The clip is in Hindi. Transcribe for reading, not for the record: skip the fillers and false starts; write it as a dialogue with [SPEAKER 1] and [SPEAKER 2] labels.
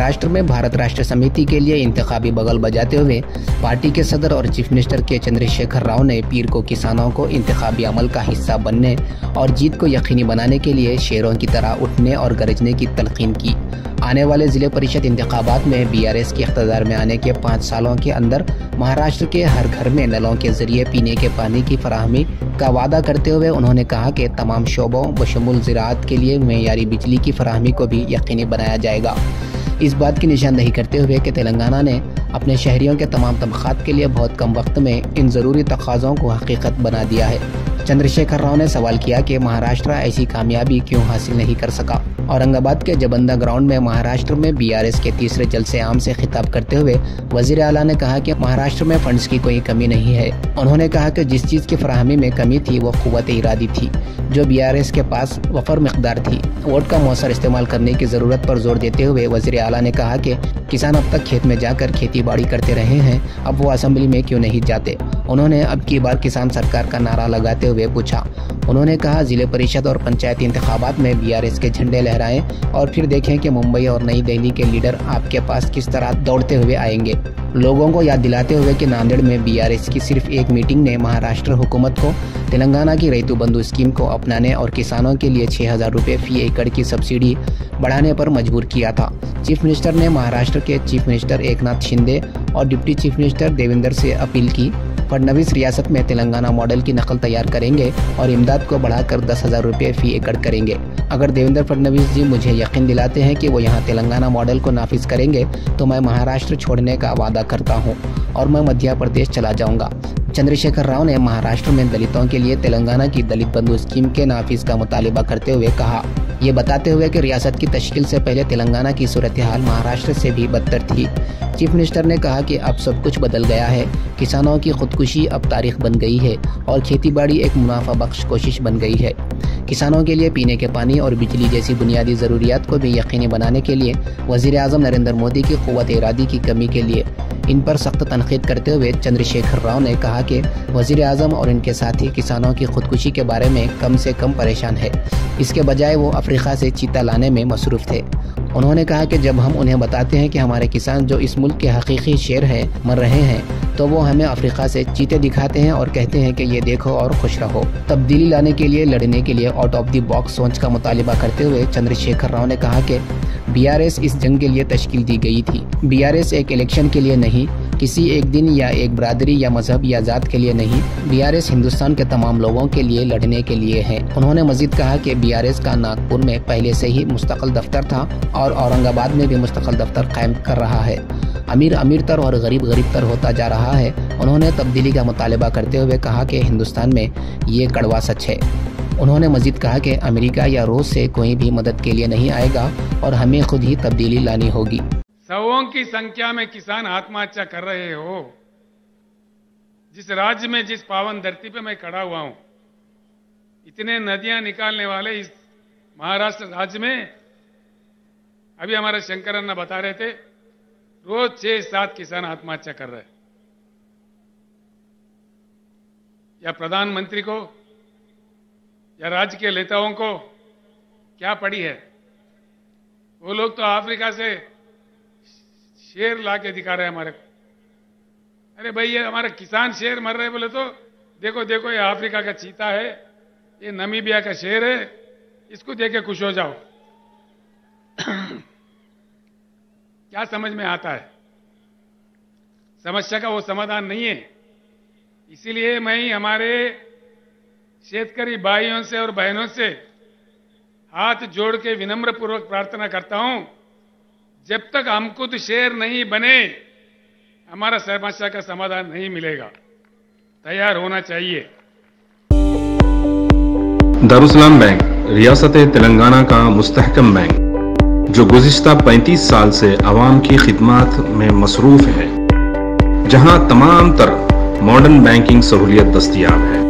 [SPEAKER 1] महाराष्ट्र में भारत राष्ट्र समिति के लिए इंतखाबी बगल बजाते हुए पार्टी के सदर और चीफ मिनिस्टर के चंद्रशेखर राव ने पीर को किसानों को इंतखाबी अमल का हिस्सा बनने और जीत को यकीनी बनाने के लिए शेरों की तरह उठने और गरजने की तलकीन की। आने वाले जिले परिषद इंतखाबात में बीआरएस के इख्तियार में आने के 5 सालों के अंदर महाराष्ट्र के हर घर में नलों के जरिए पीने के पानी की फराहमी का वादा करते हुए उन्होंने कहा कि तमाम शोबों बशमूल ज़राअत के लिए मेयारी बिजली की फराहमी को भी यकीनी बनाया जाएगा। इस बात की निशानदही करते हुए कि तेलंगाना ने अपने शहरियों के तमाम तबक़ात के लिए बहुत कम वक्त में इन ज़रूरी तकाज़ों को हकीकत बना दिया है। चंद्रशेखर राव ने सवाल किया कि महाराष्ट्र ऐसी कामयाबी क्यों हासिल नहीं कर सका। औरंगाबाद के जबंदा ग्राउंड में महाराष्ट्र में बीआरएस के तीसरे जलसे आम से खिताब करते हुए वजीर आला ने कहा कि महाराष्ट्र में फंड्स की कोई कमी नहीं है। उन्होंने कहा कि जिस चीज़ की फराहमी में कमी थी वो क़ुव्वत इरादी थी, जो बीआरएस के पास वफर मिक़दार थी। वोट का मौसर इस्तेमाल करने की ज़रूरत पर जोर देते हुए वजीर आला ने कहा कि किसान अब तक खेत में जाकर खेती बाड़ी करते रहे हैं, अब वो असेंबली में क्यों नहीं जाते। उन्होंने अब की बार किसान सरकार का नारा लगाते हुए पूछा। उन्होंने कहा जिले परिषद और पंचायती इंतखाबात में बीआरएस के झंडे लहराएं और फिर देखें कि मुंबई और नई दिल्ली के लीडर आपके पास किस तरह दौड़ते हुए आएंगे। लोगों को याद दिलाते हुए कि नांदेड़ में बीआरएस की सिर्फ एक मीटिंग ने महाराष्ट्र हुकूमत को तेलंगाना की रैतु बंधु स्कीम को अपनाने और किसानों के लिए 6,000 रुपये फी एकड़ की सब्सिडी बढ़ाने पर मजबूर किया था। चीफ मिनिस्टर ने महाराष्ट्र के चीफ मिनिस्टर एकनाथ शिंदे और डिप्टी चीफ मिनिस्टर देवेंद्र से अपील की। फडणवीस रियासत में तेलंगाना मॉडल की नकल तैयार करेंगे और इमदाद को बढ़ाकर 10,000 रुपये फी एकड़ करेंगे। अगर देवेंद्र फडणवीस जी मुझे यकीन दिलाते हैं कि वो यहाँ तेलंगाना मॉडल को नाफिज करेंगे तो मैं महाराष्ट्र छोड़ने का वादा करता हूँ और मैं मध्य प्रदेश चला जाऊँगा। चंद्रशेखर राव ने महाराष्ट्र में दलितों के लिए तेलंगाना की दलित बंधु स्कीम के नाफिज का मुतालिबा करते हुए कहा, ये बताते हुए कि रियासत की तश्कील से पहले तेलंगाना की सूरत हाल महाराष्ट्र से भी बदतर थी। चीफ मिनिस्टर ने कहा कि अब सब कुछ बदल गया है, किसानों की खुदकुशी अब तारीख बन गई है और खेतीबाड़ी एक मुनाफा बख्श कोशिश बन गई है। किसानों के लिए पीने के पानी और बिजली जैसी बुनियादी ज़रूरियात को भी यकीनी बनाने के लिए वज़ीर आज़म नरेंद्र मोदी की क़ुव्वत इरादी की कमी के लिए इन पर सख्त तनकीद करते हुए चंद्रशेखर राव ने कहा कि वज़ीर आज़म और इनके साथी किसानों की खुदकुशी के बारे में कम से कम परेशान है, इसके बजाय वो अफ्रीका से चीता लाने में मसरूफ़ थे। उन्होंने कहा कि जब हम उन्हें बताते हैं कि हमारे किसान जो इस मुल्क के हकीकी शेर हैं मर रहे हैं, तो वो हमें अफ्रीका से चीते दिखाते हैं और कहते हैं कि ये देखो और खुश रहो। तब्दीली लाने के लिए लड़ने के लिए आउट ऑफ द बॉक्स सोच का मुतालिबा करते हुए चंद्रशेखर राव ने कहा कि बीआरएस इस जंग के लिए तश्कील दी गई थी। बीआरएस एक इलेक्शन के लिए नहीं, किसी एक दिन या एक बरादरी या मजहब या जात के लिए नहीं, बीआरएस हिंदुस्तान के तमाम लोगों के लिए लड़ने के लिए है। उन्होंने मजीद कहा कि बीआरएस का नागपुर में पहले से ही मुस्तकिल दफ्तर था और औरंगाबाद में भी मुस्तकिल दफ्तर कायम कर रहा है। अमीर अमीर तर और गरीब गरीब तर होता जा रहा है। उन्होंने तब्दीली का मुतालिबा करते हुए कहा कि हिंदुस्तान में ये कड़वा सच है। उन्होंने मजीद कहा कि अमेरिका या रूस से कोई भी मदद के लिए नहीं आएगा और हमें खुद ही तब्दीली लानी होगी।
[SPEAKER 2] सौों की संख्या में किसान आत्महत्या कर रहे हो। जिस राज्य में, जिस पावन धरती पे मैं खड़ा हुआ हूं, इतने नदियां निकालने वाले इस महाराष्ट्र राज्य में अभी हमारे शंकर अन्ना बता रहे थे, रोज 6-7 किसान आत्महत्या कर रहे हैं। या प्रधानमंत्री को या राज्य के नेताओं को क्या पड़ी है? वो लोग तो अफ्रीका से शेर ला के दिखा रहे हैं हमारे को। अरे भाई, ये हमारे किसान शेर मर रहे बोले तो देखो देखो, ये अफ्रीका का चीता है, ये नामीबिया का शेर है, इसको देख के खुश हो जाओ। क्या समझ में आता है? समस्या का वो समाधान नहीं है। इसीलिए मैं हमारे शेतकरी भाइयों से और बहनों से हाथ जोड़ के विनम्र पूर्वक प्रार्थना करता हूं, जब तक हम खुद शेर नहीं बने हमारा समस्या का समाधान नहीं मिलेगा। तैयार होना चाहिए।
[SPEAKER 3] दारुसलाम बैंक रियासत तेलंगाना का मुस्तहकम बैंक, जो गुज़िश्ता 35 साल से आवाम की खिदमत में मसरूफ़ है, जहां तमाम तर मॉडर्न बैंकिंग सहूलियत दस्तयाब है।